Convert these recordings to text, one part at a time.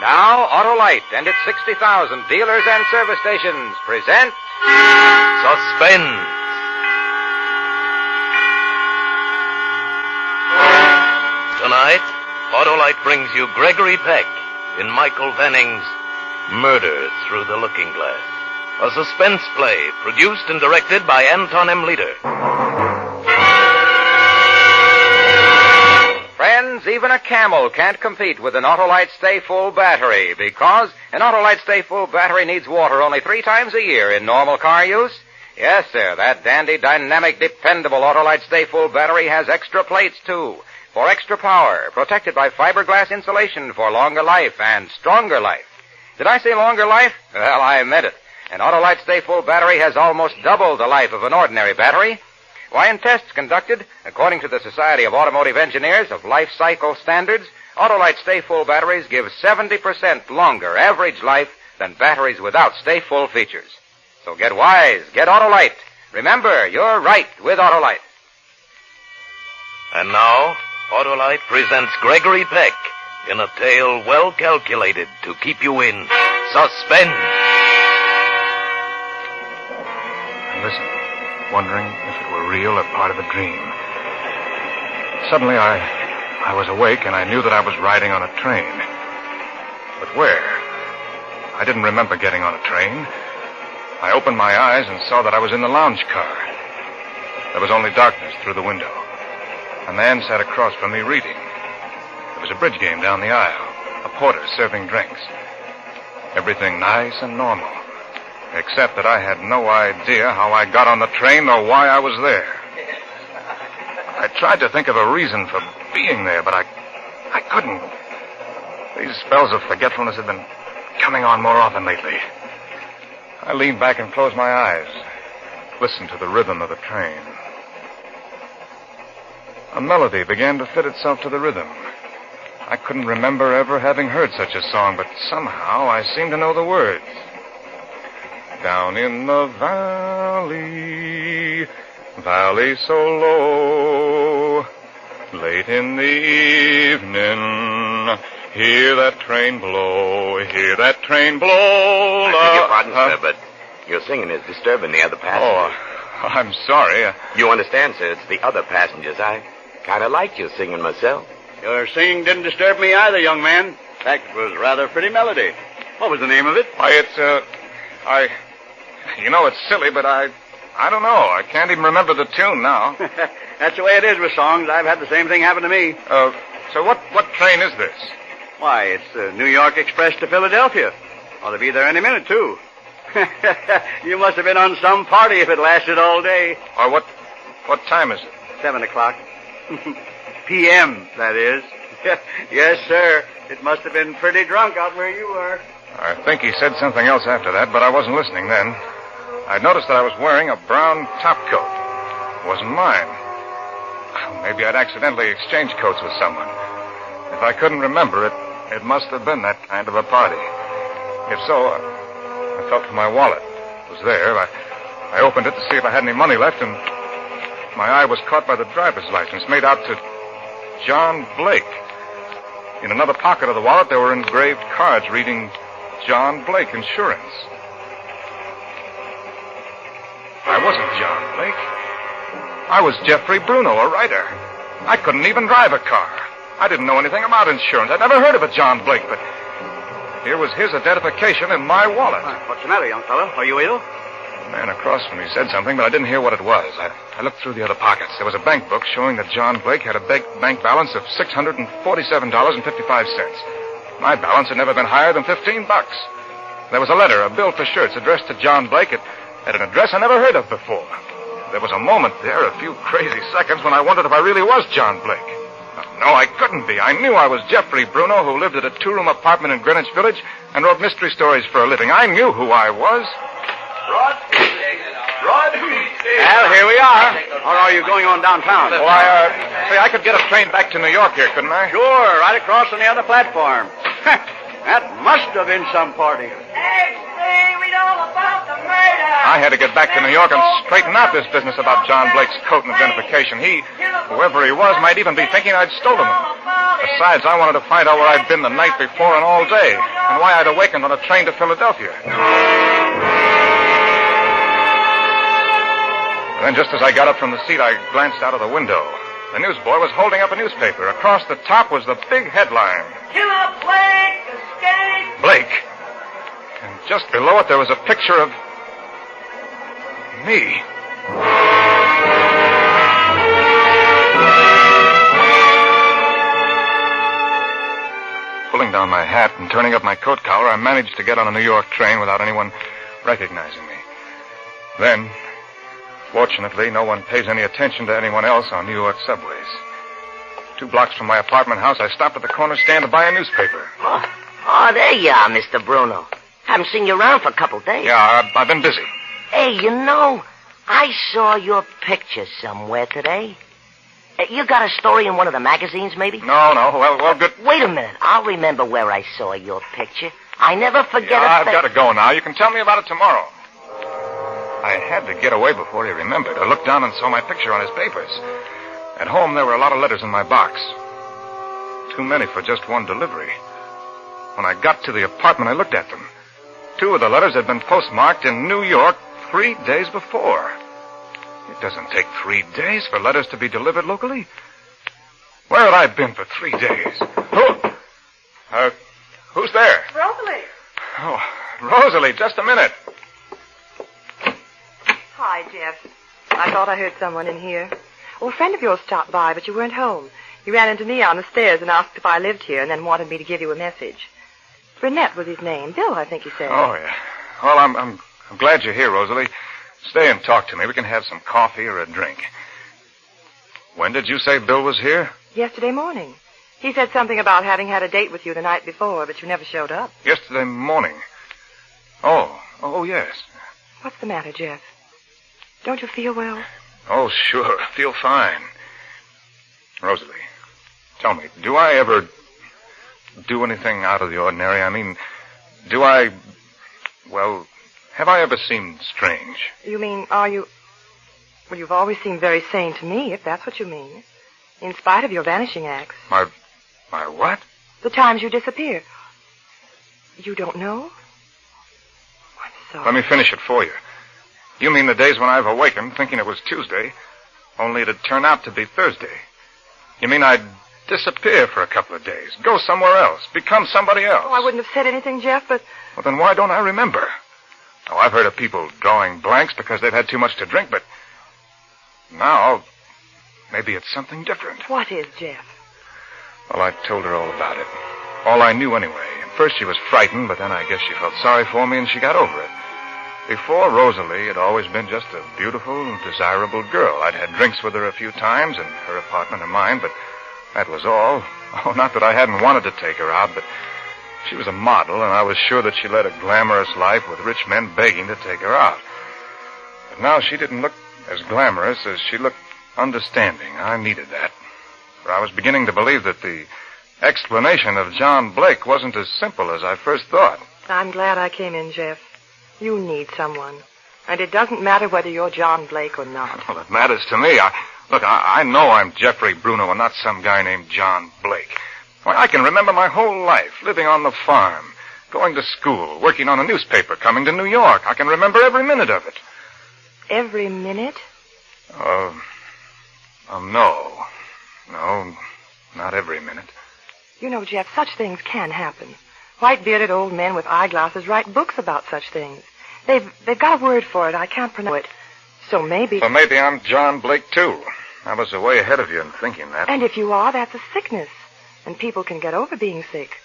Now, Autolite and its 60,000 dealers and service stations present Suspense. Tonight, Autolite brings you Gregory Peck in Michael Venning's Murder Through the Looking Glass, a suspense play produced and directed by Anton M. Leader. Friends, even a camel can't compete with an Autolite Stay Full battery because an Autolite Stay Full battery needs water only 3 times a year in normal car use. Yes, sir, that dandy, dynamic, dependable Autolite Stay Full battery has extra plates, too, for extra power, protected by fiberglass insulation for longer life and stronger life. Did I say longer life? Well, I meant it. An Autolite Stay Full battery has almost double the life of an ordinary battery. Why, in tests conducted, according to the Society of Automotive Engineers of Life Cycle Standards, Autolite Stay Full batteries give 70% longer average life than batteries without Stay Full features. So get wise, get Autolite. Remember, you're right with Autolite. And now, Autolite presents Gregory Peck in a tale well calculated to keep you in suspense. Listen. Wondering if it were real or part of a dream. Suddenly, I was awake, and I knew that I was riding on a train. But where? I didn't remember getting on a train. I opened my eyes and saw that I was in the lounge car. There was only darkness through the window. A man sat across from me reading. There was a bridge game down the aisle, a porter serving drinks. Everything nice and normal. Except that I had no idea how I got on the train or why I was there. I tried to think of a reason for being there, but I couldn't. These spells of forgetfulness have been coming on more often lately. I leaned back and closed my eyes, listened to the rhythm of the train. A melody began to fit itself to the rhythm. I couldn't remember ever having heard such a song, but somehow I seemed to know the words. Down in the valley so low, late in the evening, hear that train blow. I beg your pardon, sir, but your singing is disturbing the other passengers. Oh, I'm sorry. You understand, sir, it's the other passengers. I kind of liked your singing myself. Your singing didn't disturb me either, young man. In fact, it was rather a pretty melody. What was the name of it? Why, it's silly, but I don't know. I can't even remember the tune now. That's the way it is with songs. I've had the same thing happen to me. So what train is this? Why, it's the New York Express to Philadelphia. Ought to be there any minute, too. You must have been on some party if it lasted all day. Or what time is it? 7 o'clock. P.M., that is. Yes, sir. It must have been pretty drunk out where you were. I think he said something else after that, but I wasn't listening then. I noticed that I was wearing a brown topcoat. It wasn't mine. Maybe I'd accidentally exchanged coats with someone. If I couldn't remember it, it must have been that kind of a party. If so, I felt for my wallet. It was there. I opened it to see if I had any money left, and my eye was caught by the driver's license made out to John Blake. In another pocket of the wallet, there were engraved cards reading John Blake Insurance. I wasn't John Blake. I was Jeffrey Bruno, a writer. I couldn't even drive a car. I didn't know anything about insurance. I'd never heard of a John Blake, but here was his identification in my wallet. What's the matter, young fellow? Are you ill? The man across from me said something, but I didn't hear what it was. I looked through the other pockets. There was a bank book showing that John Blake had a bank balance of $647.55. My balance had never been higher than $15. There was a letter, a bill for shirts, addressed to John Blake at an address I never heard of before. There was a moment there, a few crazy seconds, when I wondered if I really was John Blake. No, I couldn't be. I knew I was Jeffrey Bruno, who lived at a 2-room apartment in Greenwich Village and wrote mystery stories for a living. I knew who I was. Rod? Well, here we are. Or are you going on downtown? Oh, I could get a train back to New York here, couldn't I? Sure, right across on the other platform. That must have been some party. Hey, we know about the murder. I had to get back to New York and straighten out this business about John Blake's coat and identification. Whoever he was, might even be thinking I'd stolen him. Besides, I wanted to find out where I'd been the night before and all day, and why I'd awakened on a train to Philadelphia. And then just as I got up from the seat, I glanced out of the window. The newsboy was holding up a newspaper. Across the top was the big headline. Killer Blake escaped. Blake. And just below it, there was a picture of me. Pulling down my hat and turning up my coat collar, I managed to get on a New York train without anyone recognizing me. Then, fortunately, no one pays any attention to anyone else on New York subways. 2 blocks from my apartment house, I stopped at the corner stand to buy a newspaper. Oh, there you are, Mr. Bruno. Haven't seen you around for a couple days. Yeah, I've been busy. Hey, you know, I saw your picture somewhere today. You got a story in one of the magazines, maybe? No. Well, good. Wait a minute. I'll remember where I saw your picture. I never forget Yeah, a I've got to go now. You can tell me about it tomorrow. I had to get away before he remembered. I looked down and saw my picture on his papers. At home, there were a lot of letters in my box. Too many for just one delivery. When I got to the apartment, I looked at them. 2 of the letters had been postmarked in New York 3 days before. It doesn't take 3 days for letters to be delivered locally. Where had I been for 3 days? Who's there? Rosalie. Oh, Rosalie, just a minute. Hi, Jeff. I thought I heard someone in here. Well, a friend of yours stopped by, but you weren't home. He ran into me on the stairs and asked if I lived here and then wanted me to give you a message. Brunette was his name. Bill, I think he said. Oh, yeah. Well, I'm glad you're here, Rosalie. Stay and talk to me. We can have some coffee or a drink. When did you say Bill was here? Yesterday morning. He said something about having had a date with you the night before, but you never showed up. Yesterday morning. Oh, yes. What's the matter, Jeff? Don't you feel well? Oh, sure. I feel fine. Rosalie, tell me, do I ever do anything out of the ordinary? I mean, have I ever seemed strange? You mean, are you... Well, you've always seemed very sane to me, if that's what you mean. In spite of your vanishing acts. My what? The times you disappear. You don't know? I'm sorry. Let me finish it for you. You mean the days when I've awakened thinking it was Tuesday, only it'd turn out to be Thursday. You mean I'd disappear for a couple of days, go somewhere else, become somebody else? Oh, I wouldn't have said anything, Jeff, but... Well, then why don't I remember? Oh, I've heard of people drawing blanks because they've had too much to drink, but now maybe it's something different. What is, Jeff? Well, I told her all about it. All I knew anyway. At first she was frightened, but then I guess she felt sorry for me and she got over it. Before Rosalie had always been just a beautiful, desirable girl. I'd had drinks with her a few times in her apartment and mine, but that was all. Oh, not that I hadn't wanted to take her out, but she was a model, and I was sure that she led a glamorous life with rich men begging to take her out. But now she didn't look as glamorous as she looked understanding. I needed that. For I was beginning to believe that the explanation of John Blake wasn't as simple as I first thought. I'm glad I came in, Jeff. You need someone. And it doesn't matter whether you're John Blake or not. Well, it matters to me. I know I'm Jeffrey Bruno and not some guy named John Blake. Why, I can remember my whole life, living on the farm, going to school, working on a newspaper, coming to New York. I can remember every minute of it. Every minute? No, not every minute. You know, Jeff, such things can happen. White-bearded old men with eyeglasses write books about such things. They've got a word for it. I can't pronounce it. So maybe I'm John Blake, too. I was way ahead of you in thinking that. And if you are, that's a sickness. And people can get over being sick.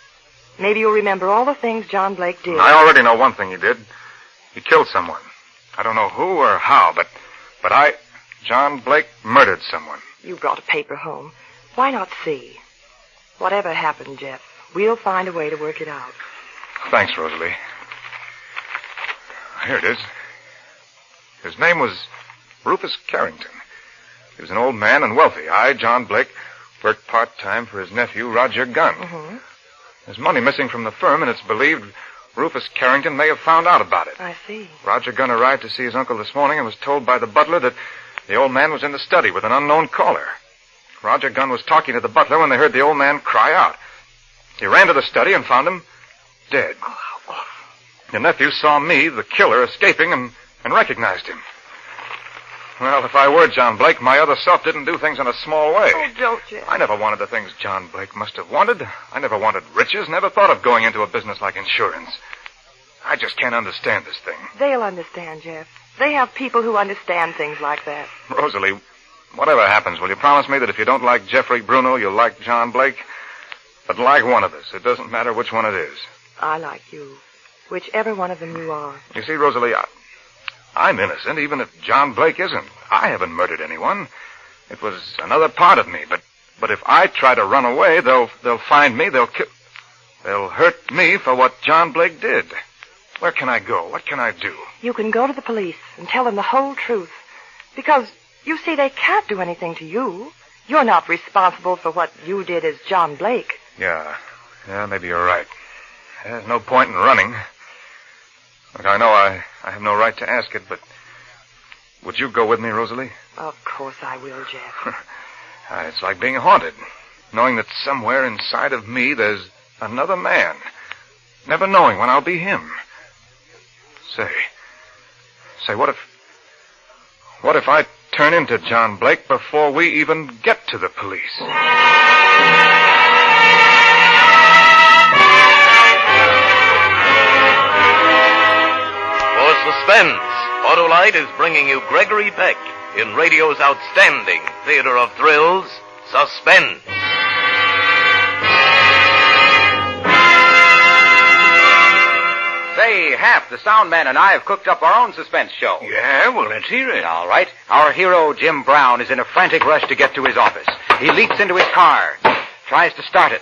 Maybe you'll remember all the things John Blake did. I already know one thing he did. He killed someone. I don't know who or how, but John Blake murdered someone. You brought a paper home. Why not see? Whatever happened, Jeff, we'll find a way to work it out. Thanks, Rosalie. Here it is. His name was Rufus Carrington. He was an old man and wealthy. I, John Blake, worked part-time for his nephew, Roger Gunn. Mm-hmm. There's money missing from the firm, and it's believed Rufus Carrington may have found out about it. I see. Roger Gunn arrived to see his uncle this morning and was told by the butler that the old man was in the study with an unknown caller. Roger Gunn was talking to the butler when they heard the old man cry out. He ran to the study and found him dead. Oh, how awful. Your nephew saw me, the killer, escaping and recognized him. Well, if I were John Blake, my other self didn't do things in a small way. Oh, don't, Jeff. I never wanted the things John Blake must have wanted. I never wanted riches, never thought of going into a business like insurance. I just can't understand this thing. They'll understand, Jeff. They have people who understand things like that. Rosalie, whatever happens, will you promise me that if you don't like Jeffrey Bruno, you'll like John Blake? But like one of us. It doesn't matter which one it is. I like you. Whichever one of them you are. You see, Rosalie, I'm innocent, even if John Blake isn't. I haven't murdered anyone. It was another part of me. But if I try to run away, they'll find me. They'll hurt me for what John Blake did. Where can I go? What can I do? You can go to the police and tell them the whole truth. Because, you see, they can't do anything to you. You're not responsible for what you did as John Blake. Yeah, maybe you're right. There's no point in running. Look, I know I have no right to ask it, but would you go with me, Rosalie? Of course I will, Jeff. It's like being haunted, knowing that somewhere inside of me there's another man, never knowing when I'll be him. Say, what if I turn into John Blake before we even get to the police? For Suspense, Autolite is bringing you Gregory Peck in radio's outstanding theater of thrills, Suspense. Say, Hap, the sound man and I have cooked up our own suspense show. Yeah, well, let's hear it. All right. Our hero, Jim Brown, is in a frantic rush to get to his office. He leaps into his car, tries to start it.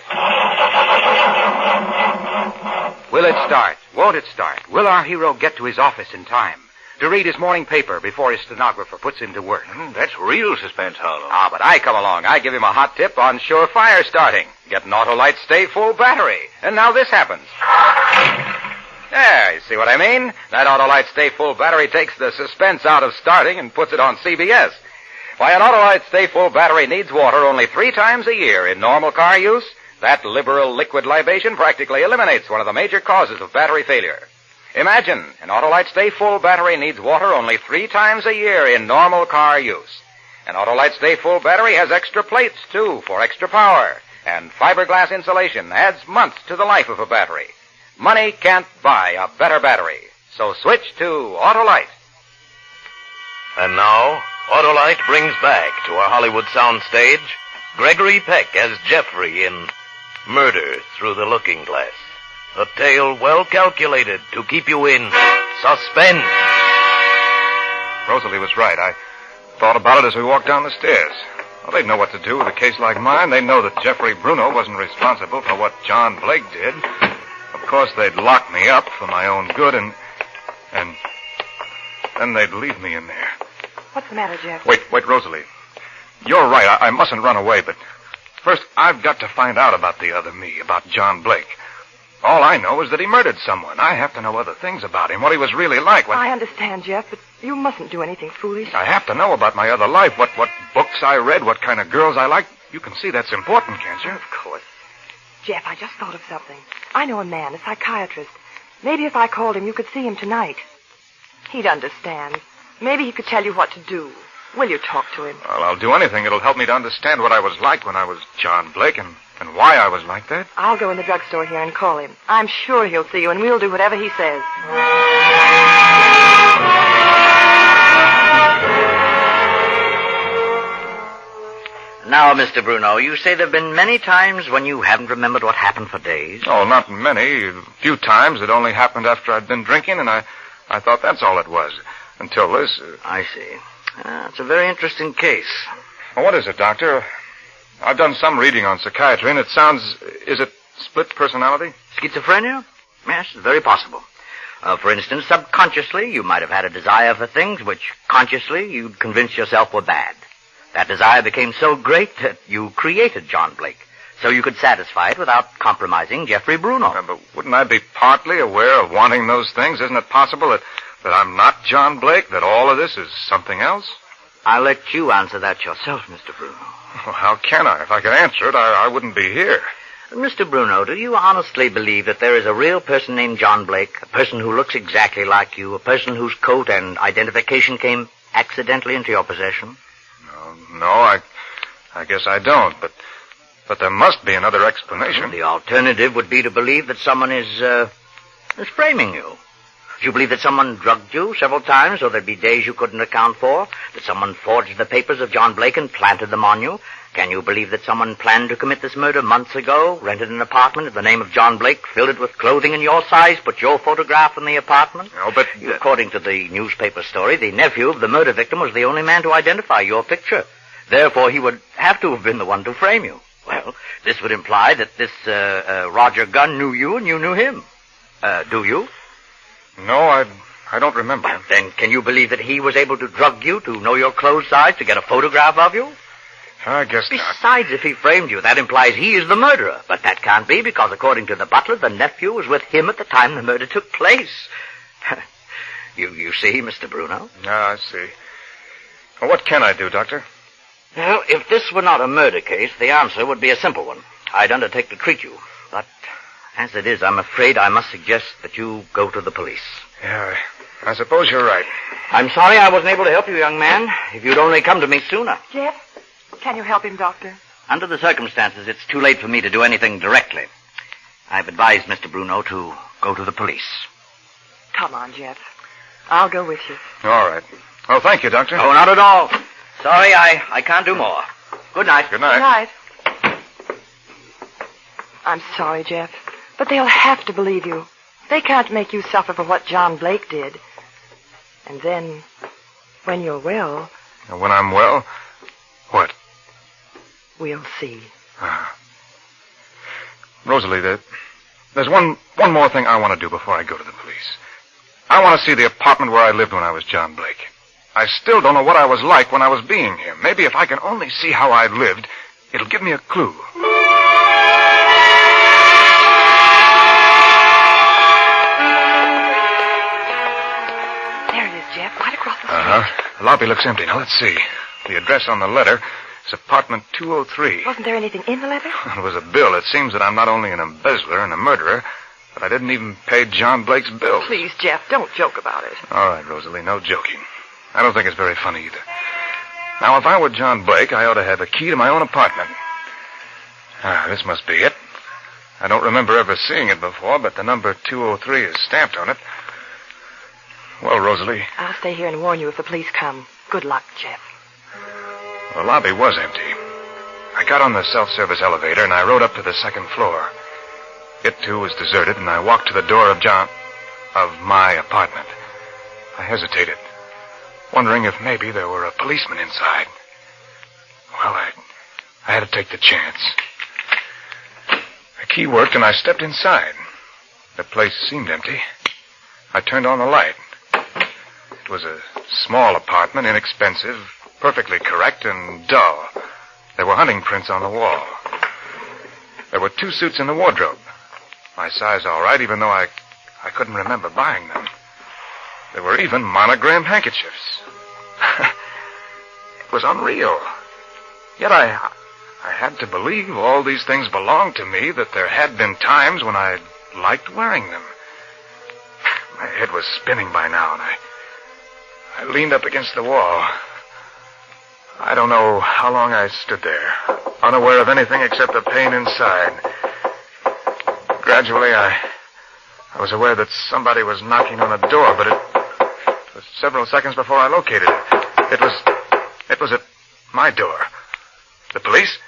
Will it start? Won't it start? Will our hero get to his office in time to read his morning paper before his stenographer puts him to work? That's real suspense, Harlow. But I come along. I give him a hot tip on surefire starting. Get an Autolite Stay Full battery. And now this happens. There, you see what I mean? That Autolite Stay Full battery takes the suspense out of starting and puts it on CBS. Why, an Autolite Stay Full battery needs water only 3 times a year in normal car use. That liberal liquid libation practically eliminates one of the major causes of battery failure. Imagine, an Autolite Stay Full battery needs water only 3 times a year in normal car use. An Autolite Stay Full battery has extra plates, too, for extra power. And fiberglass insulation adds months to the life of a battery. Money can't buy a better battery. So switch to Autolite. And now, Autolite brings back to our Hollywood soundstage Gregory Peck as Jeffrey in Murder Through the Looking Glass. A tale well calculated to keep you in suspense. Rosalie was right. I thought about it as we walked down the stairs. Well, they'd know what to do with a case like mine. They know that Jeffrey Bruno wasn't responsible for what John Blake did. Of course, they'd lock me up for my own good, and then they'd leave me in there. What's the matter, Jeff? Wait, Rosalie. You're right. I mustn't run away, but first I've got to find out about the other me, about John Blake. All I know is that he murdered someone. I have to know other things about him, what he was really like when... I understand, Jeff, but you mustn't do anything foolish. I have to know about my other life, what books I read, what kind of girls I liked. You can see that's important, can't you? Of course. Jeff, I just thought of something. I know a man, a psychiatrist. Maybe if I called him, you could see him tonight. He'd understand. Maybe he could tell you what to do. Will you talk to him? Well, I'll do anything. It'll help me to understand what I was like when I was John Blake and why I was like that. I'll go in the drugstore here and call him. I'm sure he'll see you, and we'll do whatever he says. Now, Mr. Bruno, you say there have been many times when you haven't remembered what happened for days? Oh, not many. A few times. It only happened after I'd been drinking, and I thought that's all it was. Until this. I see. It's a very interesting case. Well, what is it, Doctor? I've done some reading on psychiatry, and it sounds... Is it split personality? Schizophrenia? Yes, it's very possible. For instance, subconsciously, you might have had a desire for things which consciously you'd convince yourself were bad. That desire became so great that you created John Blake, so you could satisfy it without compromising Jeffrey Bruno. But wouldn't I be partly aware of wanting those things? Isn't it possible that I'm not John Blake, that all of this is something else? I'll let you answer that yourself, Mr. Bruno. Well, how can I? If I could answer it, I wouldn't be here. Mr. Bruno, do you honestly believe that there is a real person named John Blake, a person who looks exactly like you, a person whose coat and identification came accidentally into your possession? No, I guess I don't, but there must be another explanation. Well, the alternative would be to believe that someone is framing you. Do you believe that someone drugged you several times, so there'd be days you couldn't account for? That someone forged the papers of John Blake and planted them on you? Can you believe that someone planned to commit this murder months ago, rented an apartment in the name of John Blake, filled it with clothing in your size, put your photograph in the apartment? No, but... According to the newspaper story, the nephew of the murder victim was the only man to identify your picture. Therefore, he would have to have been the one to frame you. Well, this would imply that this Roger Gunn knew you and you knew him. Do you? No, I don't remember. Well, then can you believe that he was able to drug you, to know your clothes size, to get a photograph of you? I guess not. Besides, if he framed you, that implies he is the murderer. But that can't be, because according to the butler, the nephew was with him at the time the murder took place. You see, Mr. Bruno? I see. Well, what can I do, Doctor? Well, if this were not a murder case, the answer would be a simple one. I'd undertake to treat you. But as it is, I'm afraid I must suggest that you go to the police. Yeah, I suppose you're right. I'm sorry I wasn't able to help you, young man. If you'd only come to me sooner. Jeff, can you help him, Doctor? Under the circumstances, it's too late for me to do anything directly. I've advised Mr. Bruno to go to the police. Come on, Jeff. I'll go with you. All right. Well, thank you, Doctor. Oh, not at all. Sorry, I can't do more. Good night. Good night. Good night. I'm sorry, Jeff, but they'll have to believe you. They can't make you suffer for what John Blake did. And then, when you're well... When I'm well? What? We'll see. Rosalie, there's one more thing I want to do before I go to the police. I want to see the apartment where I lived when I was John Blake. I still don't know what I was like when I was being him. Maybe if I can only see how I lived, it'll give me a clue. There it is, Jeff, right across the street. Uh-huh. The lobby looks empty. Now, let's see. The address on the letter is apartment 203. Wasn't there anything in the letter? It was a bill. It seems that I'm not only an embezzler and a murderer, but I didn't even pay John Blake's bill. Please, Jeff, don't joke about it. All right, Rosalie, no joking. I don't think it's very funny either. Now, if I were John Blake, I ought to have a key to my own apartment. This must be it. I don't remember ever seeing it before, but the number 203 is stamped on it. Well, Rosalie. I'll stay here and warn you if the police come. Good luck, Jeff. The lobby was empty. I got on the self-service elevator and I rode up to the second floor. It, too, was deserted, and I walked to the door of my apartment. I hesitated, wondering if maybe there were a policeman inside. Well, I had to take the chance. The key worked, and I stepped inside. The place seemed empty. I turned on the light. It was a small apartment, inexpensive, perfectly correct, and dull. There were hunting prints on the wall. There were 2 suits in the wardrobe. My size all right, even though I couldn't remember buying them. There were even monogrammed handkerchiefs. It was unreal. Yet I had to believe all these things belonged to me, that there had been times when I liked wearing them. My head was spinning by now, and I leaned up against the wall. I don't know how long I stood there, unaware of anything except the pain inside. Gradually, I was aware that somebody was knocking on the door, but it was several seconds before I located it. It was at my door. The police?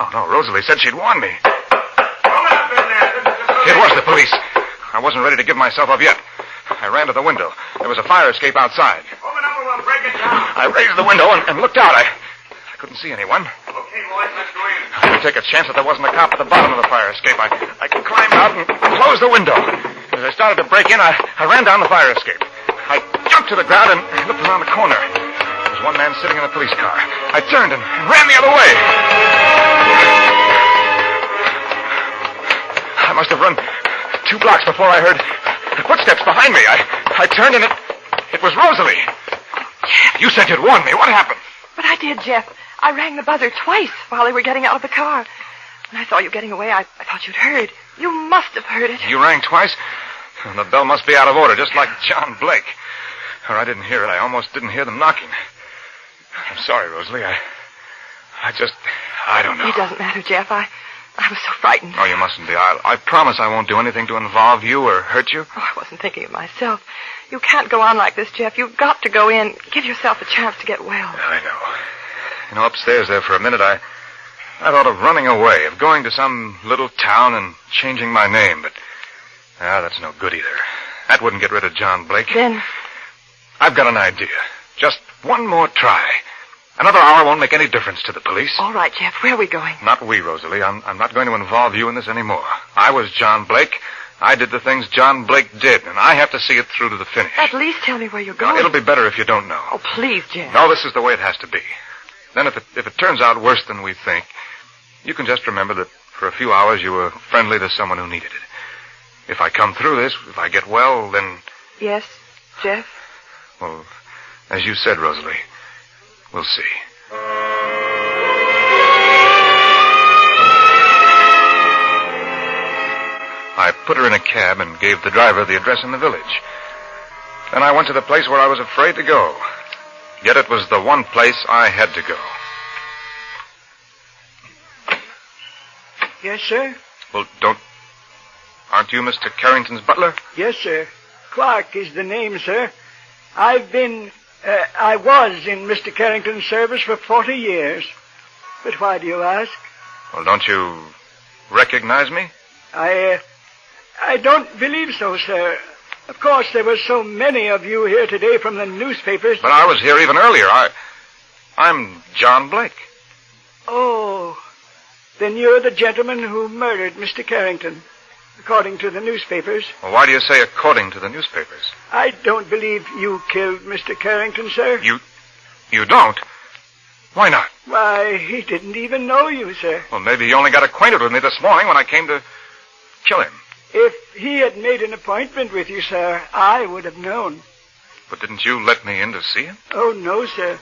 Oh, no, Rosalie said she'd warned me. It was the police. I wasn't ready to give myself up yet. I ran to the window. There was a fire escape outside. Open up and we'll break it down. I raised the window and looked out. I couldn't see anyone. Okay, boys, let's go in. I could take a chance that there wasn't a cop at the bottom of the fire escape. I could climb out and close the window. As I started to break in, I ran down the fire escape. I jumped to the ground and looked around the corner. There was one man sitting in a police car. I turned and ran the other way. I must have run 2 blocks before I heard footsteps behind me. I turned and it was Rosalie. Jeff. You said you'd warn me. What happened? But I did, Jeff. I rang the buzzer twice while they were getting out of the car. When I saw you getting away, I thought you'd heard. You must have heard it. You rang twice? The bell must be out of order, just like John Blake. Or I didn't hear it. I almost didn't hear them knocking. I'm sorry, Rosalie. I don't know. It doesn't matter, Jeff. I was so frightened. Oh, you mustn't be. I promise I won't do anything to involve you or hurt you. Oh, I wasn't thinking of myself. You can't go on like this, Jeff. You've got to go in. Give yourself a chance to get well. I know. You know, upstairs there for a minute, I thought of running away, of going to some little town and changing my name, but that's no good either. That wouldn't get rid of John Blake. Then? I've got an idea. Just one more try. Another hour won't make any difference to the police. All right, Jeff. Where are we going? Not we, Rosalie. I'm not going to involve you in this anymore. I was John Blake. I did the things John Blake did, and I have to see it through to the finish. At least tell me where you're going. It'll be better if you don't know. Oh, please, Jeff. No, this is the way it has to be. Then if it turns out worse than we think, you can just remember that for a few hours you were friendly to someone who needed it. If I come through this, if I get well, then... Yes, Jeff? Well, as you said, Rosalie, we'll see. I put her in a cab and gave the driver the address in the village. Then I went to the place where I was afraid to go. Yet it was the one place I had to go. Yes, sir? Well, aren't you Mr. Carrington's butler? Yes, sir. Clark is the name, sir. I was in Mr. Carrington's service for 40 years. But why do you ask? Well, don't you recognize me? I don't believe so, sir. Of course, there were so many of you here today from the newspapers. But I was here even earlier. I'm John Blake. Oh, then you're the gentleman who murdered Mr. Carrington, according to the newspapers. Well, why do you say according to the newspapers? I don't believe you killed Mr. Carrington, sir. You don't? Why not? Why, he didn't even know you, sir. Well, maybe he only got acquainted with me this morning when I came to kill him. If he had made an appointment with you, sir, I would have known. But didn't you let me in to see him? Oh, no, sir.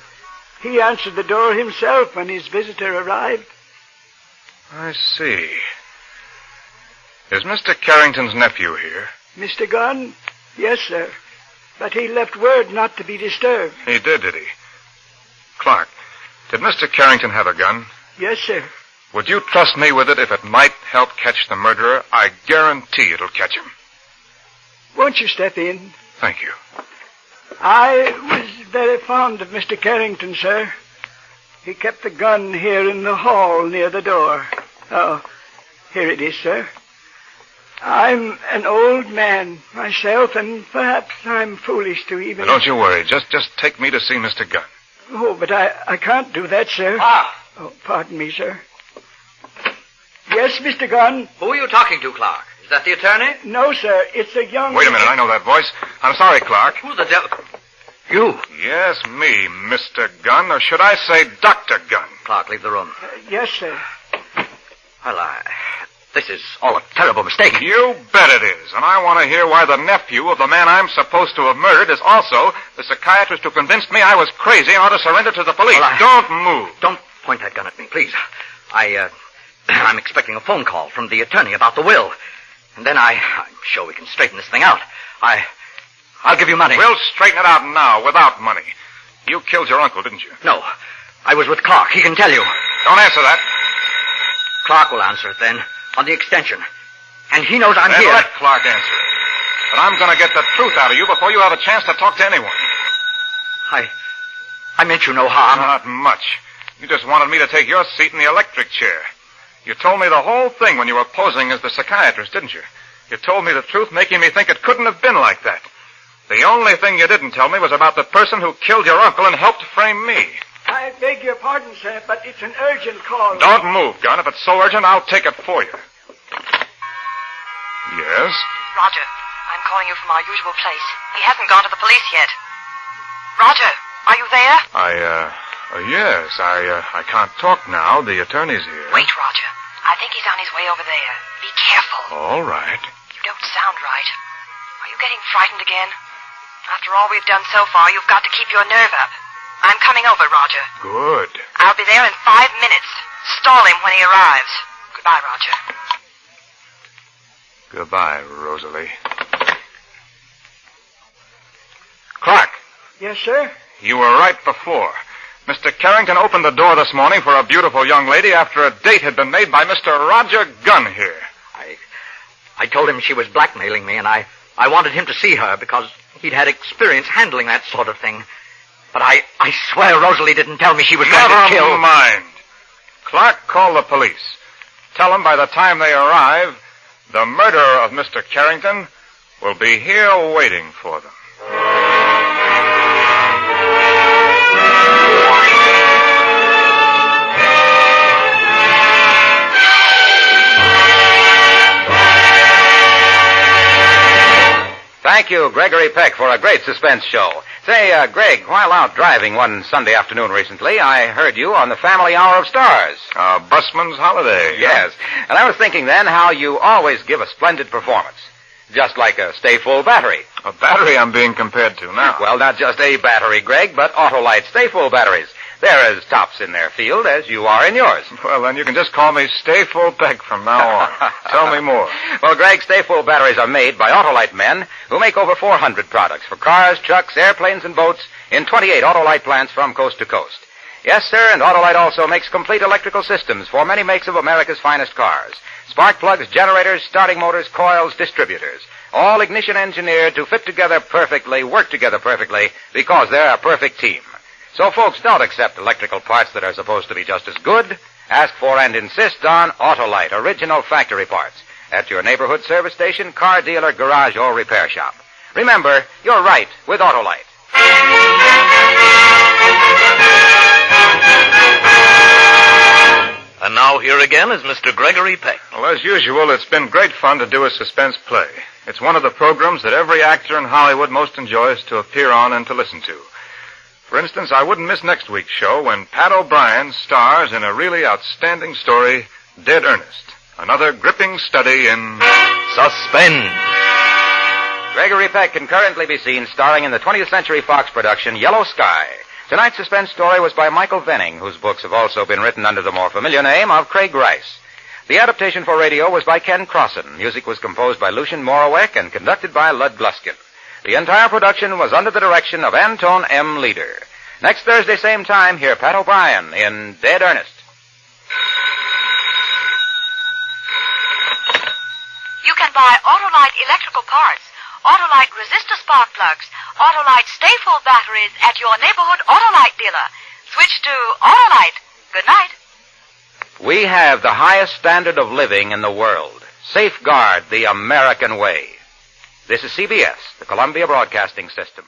He answered the door himself when his visitor arrived. I see. Is Mr. Carrington's nephew here? Mr. Gunn? Yes, sir. But he left word not to be disturbed. He did he? Clark, did Mr. Carrington have a gun? Yes, sir. Would you trust me with it if it might help catch the murderer? I guarantee it'll catch him. Won't you step in? Thank you. I was very fond of Mr. Carrington, sir. He kept the gun here in the hall near the door. Oh, here it is, sir. I'm an old man myself, and perhaps I'm foolish to even... Now, don't you worry. Just take me to see Mr. Gunn. Oh, but I can't do that, sir. Oh, pardon me, sir. Yes, Mr. Gunn? Who are you talking to, Clark? Is that the attorney? No, sir. It's a young... Wait a minute. I know that voice. I'm sorry, Clark. Who the devil... You? Yes, me, Mr. Gunn, or should I say Dr. Gunn? Clark, leave the room. Yes, sir. Well, this is all a terrible mistake. You bet it is. And I want to hear why the nephew of the man I'm supposed to have murdered is also the psychiatrist who convinced me I was crazy and ought to surrender to the police. Well, Don't move. Don't point that gun at me, please. I'm expecting a phone call from the attorney about the will. And then I'm sure we can straighten this thing out. I'll give you money. We'll straighten it out now without money. You killed your uncle, didn't you? No. I was with Clark. He can tell you. Don't answer that. Clark will answer it then, on the extension. And he knows I'm then here. Let Clark answer it. But I'm going to get the truth out of you before you have a chance to talk to anyone. I meant you no harm. Not much. You just wanted me to take your seat in the electric chair. You told me the whole thing when you were posing as the psychiatrist, didn't you? You told me the truth, making me think it couldn't have been like that. The only thing you didn't tell me was about the person who killed your uncle and helped frame me. I beg your pardon, sir, but it's an urgent call. Don't move, Gunn. If it's so urgent, I'll take it for you. Yes? Roger, I'm calling you from our usual place. He hasn't gone to the police yet. Roger, are you there? Yes. I can't talk now. The attorney's here. Wait, Roger. I think he's on his way over there. Be careful. All right. You don't sound right. Are you getting frightened again? After all we've done so far, you've got to keep your nerve up. I'm coming over, Roger. Good. I'll be there in 5 minutes. Stall him when he arrives. Goodbye, Roger. Goodbye, Rosalie. Clark, Yes, sir? you were right before. Mr. Carrington opened the door this morning for a beautiful young lady after a date had been made by Mr. Roger Gunn here. I told him she was blackmailing me, and I wanted him to see her because he'd had experience handling that sort of thing. But I swear Rosalie didn't tell me she was going to kill. Never mind. Clark, call the police. Tell them by the time they arrive, the murderer of Mr. Carrington will be here waiting for them. Thank you, Gregory Peck, for a great suspense show. Say, Greg, while out driving one Sunday afternoon recently, I heard you on the Family Hour of Stars. Busman's holiday. Yes. And I was thinking then how you always give a splendid performance. Just like a stay full battery. A battery I'm being compared to now. Well, not just a battery, Greg, but Autolite stay full batteries. They're as tops in their field as you are in yours. Well, then you can just call me Stay Full Peck from now on. Tell me more. Well, Greg, stay full batteries are made by Autolite men who make over 400 products for cars, trucks, airplanes, and boats in 28 Autolite plants from coast to coast. Yes, sir, and Autolite also makes complete electrical systems for many makes of America's finest cars. Spark plugs, generators, starting motors, coils, distributors. All ignition engineered to fit together perfectly, work together perfectly, because they're a perfect team. So, folks, don't accept electrical parts that are supposed to be just as good. Ask for and insist on Autolite, original factory parts, at your neighborhood service station, car dealer, garage, or repair shop. Remember, you're right with Autolite. And now here again is Mr. Gregory Peck. Well, as usual, it's been great fun to do a suspense play. It's one of the programs that every actor in Hollywood most enjoys to appear on and to listen to. For instance, I wouldn't miss next week's show when Pat O'Brien stars in a really outstanding story, Dead Earnest, another gripping study in Suspense. Gregory Peck can currently be seen starring in the 20th Century Fox production Yellow Sky. Tonight's suspense story was by Michael Venning, whose books have also been written under the more familiar name of Craig Rice. The adaptation for radio was by Ken Crossan. Music was composed by Lucian Moraweck and conducted by Lud Gluskin. The entire production was under the direction of Antone M. Leader. Next Thursday, same time, hear Pat O'Brien in Dead Earnest. You can buy Autolite electrical parts, Autolite resistor spark plugs, Autolite stay-full batteries at your neighborhood Autolite dealer. Switch to Autolite. Good night. We have the highest standard of living in the world. Safeguard the American way. This is CBS, the Columbia Broadcasting System.